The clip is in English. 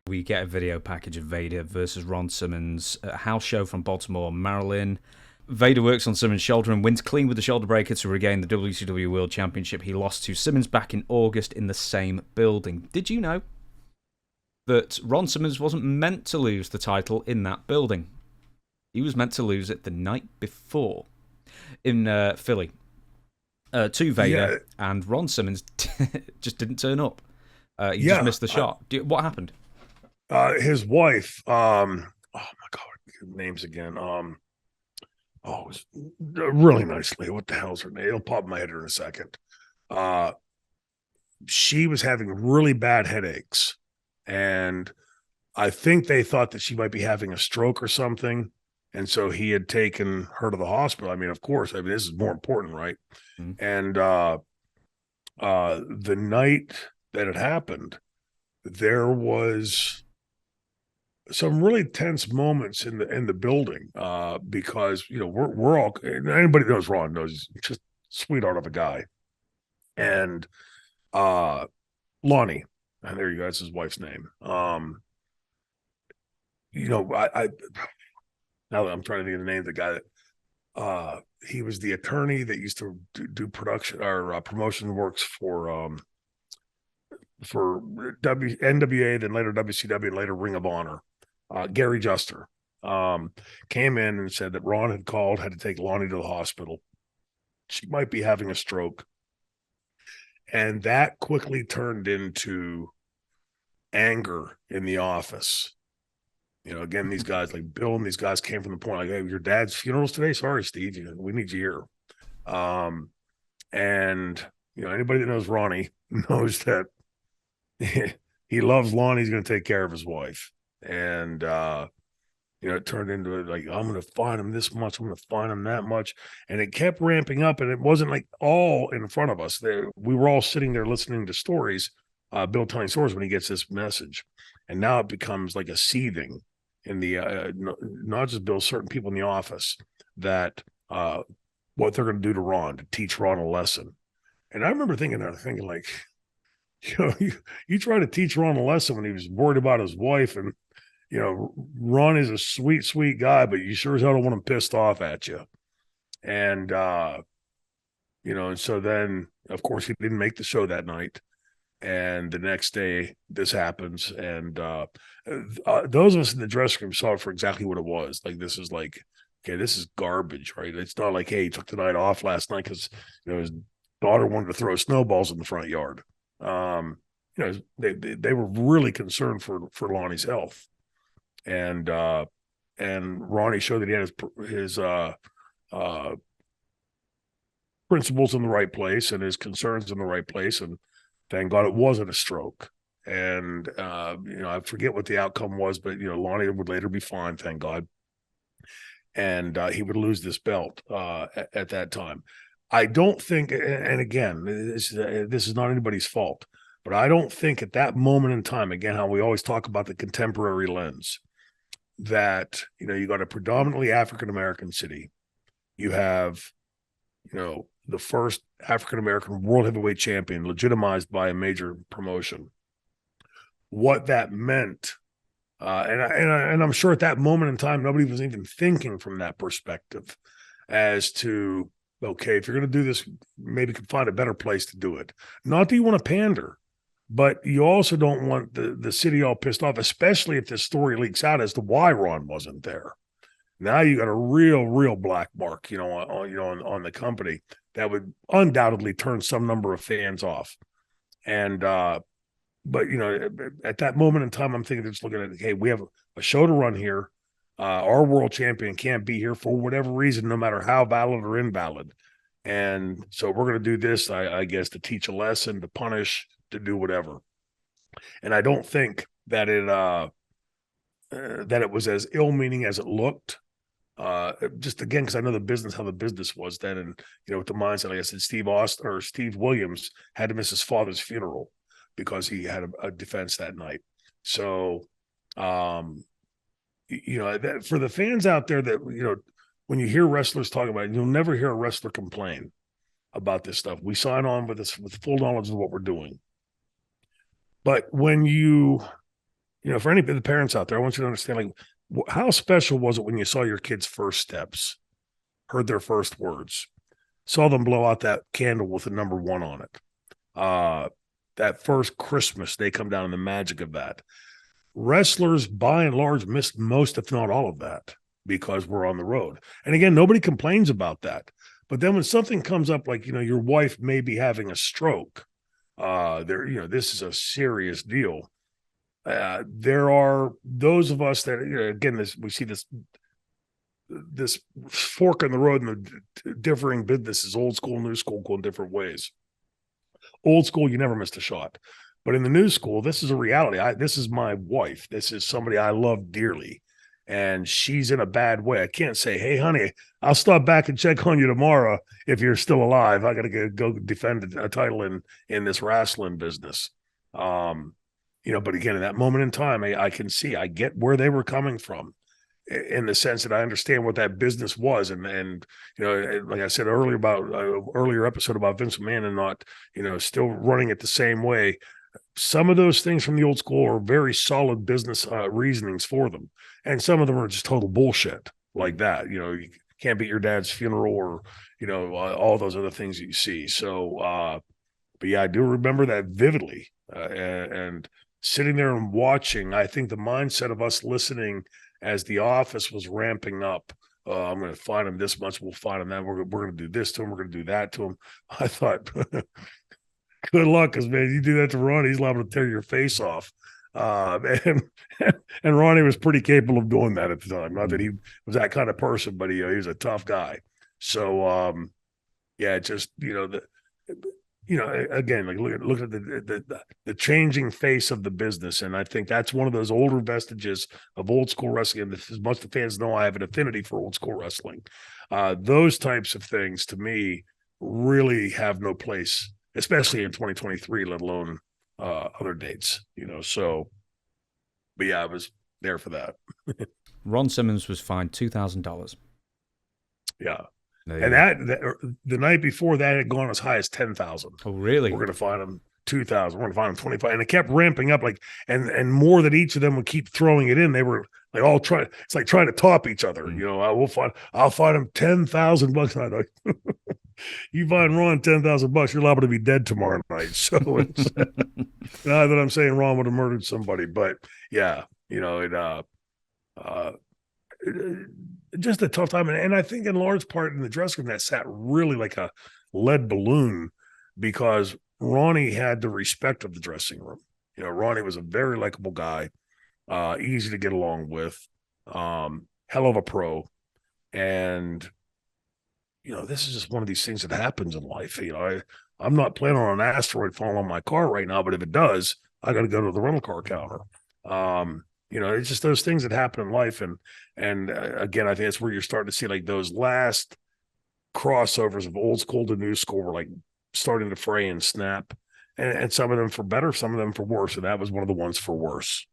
We get a video package of Vader versus Ron Simmons at a house show from Baltimore, Maryland. Vader works on Simmons' shoulder and wins clean with the shoulder breaker to regain the WCW World Championship he lost to Simmons back in August in the same building. Did you know that Ron Simmons wasn't meant to lose the title in that building? He was meant to lose it the night before in Philly to Vader, and Ron Simmons just didn't turn up. He just missed the shot. What happened? His wife, oh my God, names again. It was really nicely. What the hell's her name? It'll pop in my head in a second. She was having really bad headaches, and I think they thought that she might be having a stroke or something. And so he had taken her to the hospital. I mean, of course, this is more important, right? Mm-hmm. And the night that it happened, there was some really tense moments in the building because we're all, anybody that knows Ron knows he's just a sweetheart of a guy. And Lonnie, and there you go, that's his wife's name. I now that I'm trying to think of the name of the guy that he was the attorney that used to do production or promotion works for NWA, then later WCW, and later Ring of Honor. Gary Juster came in and said that Ron had called, had to take Lonnie to the hospital. She might be having a stroke. And that quickly turned into anger in the office. Again, these guys like Bill and these guys came from the point like, hey, your dad's funeral's today? Sorry, Steve, we need you here. And anybody that knows Ronnie knows that he loves Lonnie. He's going to take care of his wife. And it turned into like, I'm going to fine him this much, I'm going to fine him that much, and it kept ramping up. And it wasn't like all in front of us. We were all sitting there listening to stories, Bill telling stories when he gets this message, and now it becomes like a seething in the not just Bill, certain people in the office that what they're going to do to Ron, to teach Ron a lesson. And I remember thinking like, you try to teach Ron a lesson when he was worried about his wife, and Ron is a sweet, sweet guy, but you sure as hell don't want him pissed off at you. And and so then of course he didn't make the show that night, and the next day this happens, and those of us in the dressing room saw it for exactly what it was. Like, this is like, okay, this is garbage, right? It's not like, hey, he took the night off last night because his daughter wanted to throw snowballs in the front yard. They were really concerned for Lonnie's health, and Ronnie showed that he had his principles in the right place and his concerns in the right place, and thank God it wasn't a stroke. And I forget what the outcome was, but Lonnie would later be fine, thank God, and he would lose this belt at that time. I don't think, and again, this is not anybody's fault, but I don't think at that moment in time, again, how we always talk about the contemporary lens, that, you got a predominantly African-American city. You have, the first African-American world heavyweight champion legitimized by a major promotion. What that meant, and I'm sure at that moment in time, nobody was even thinking from that perspective as to, okay, if you're going to do this, maybe you can find a better place to do it. Not that you want to pander, but you also don't want the city all pissed off, especially if this story leaks out as to why Ron wasn't there. Now you got a real black mark, on the company that would undoubtedly turn some number of fans off. And but at that moment in time, I'm thinking, just looking at, hey, we have a show to run here. Our world champion can't be here for whatever reason, no matter how valid or invalid. And so we're going to do this, I guess, to teach a lesson, to punish, to do whatever. And I don't think that it was as ill-meaning as it looked. Just again, because I know how the business was then, and with the mindset, like I said, Steve Williams had to miss his father's funeral because he had a defense that night. So, for the fans out there that when you hear wrestlers talk about it, you'll never hear a wrestler complain about this stuff. We sign on with full knowledge of what we're doing. But when you know, for any of the parents out there, I want you to understand, like, how special was it when you saw your kids' first steps, heard their first words, saw them blow out that candle with the number 1 on it? That first Christmas, they come down and the magic of that. Wrestlers, by and large, missed most, if not all of that, because we're on the road. And again, nobody complains about that. But then when something comes up, like, you know, your wife may be having a stroke, this is a serious deal. There are those of us that, you know, again, we see this fork in the road and the differing businesses, old school, new school, go in different ways. Old school, you never missed a shot. But in the new school, this is a reality. This is my wife. This is somebody I love dearly. And she's in a bad way. I can't say, hey, honey, I'll stop back and check on you tomorrow if you're still alive. I got to go defend a title in this wrestling business. You know, but again, in that moment in time, I can see, I get where they were coming from, in the sense that I understand what that business was. And you know, like I said earlier about earlier episode about Vince McMahon and not, you know, still running it the same way. Some of those things from the old school are very solid business reasonings for them. And some of them are just total bullshit like that. You know, you can't beat your dad's funeral, or, you know, all those other things that you see. So, but yeah, I do remember that vividly. And sitting there and watching, I think the mindset of us listening as The Office was ramping up, I'm going to find him this much, we'll find him that, we're going to do this to him, we're going to do that to him. I thought, good luck, because, man, you do that to Ronnie, he's liable to tear your face off. And Ronnie was pretty capable of doing that at the time. Not that he was that kind of person, but he was a tough guy. So, yeah, just, you know, again, like look at the changing face of the business. And I think that's one of those older vestiges of old school wrestling. And as much the fans know, I have an affinity for old school wrestling. Those types of things, to me, really have no place, especially in 2023, let alone other dates, you know. So, but yeah, I was there for that. Ron Simmons was fined $2,000. Yeah. And that the night before, that had gone as high as 10,000. Oh, really? We're going to find him 2,000. We're going to find him 25, and it kept ramping up. Like, and more that each of them would keep throwing it in. They were like all trying. It's like trying to top each other. You know, I'll find him $10,000. I like, you find Ron $10,000, you're liable to be dead tomorrow night. So it's not that I'm saying Ron would have murdered somebody, but yeah, you know, just a tough time. And I think in large part in the dressing room, that sat really like a lead balloon, because Ronnie had the respect of the dressing room. You know, Ronnie was a very likable guy, easy to get along with, hell of a pro. And, you know, this is just one of these things that happens in life. You know, I'm not planning on an asteroid falling on my car right now, but if it does, I got to go to the rental car counter. You know, it's just those things that happen in life. And again, I think that's where you're starting to see like those last crossovers of old school to new school were like starting to fray and snap. And some of them for better, some of them for worse. And that was one of the ones for worse.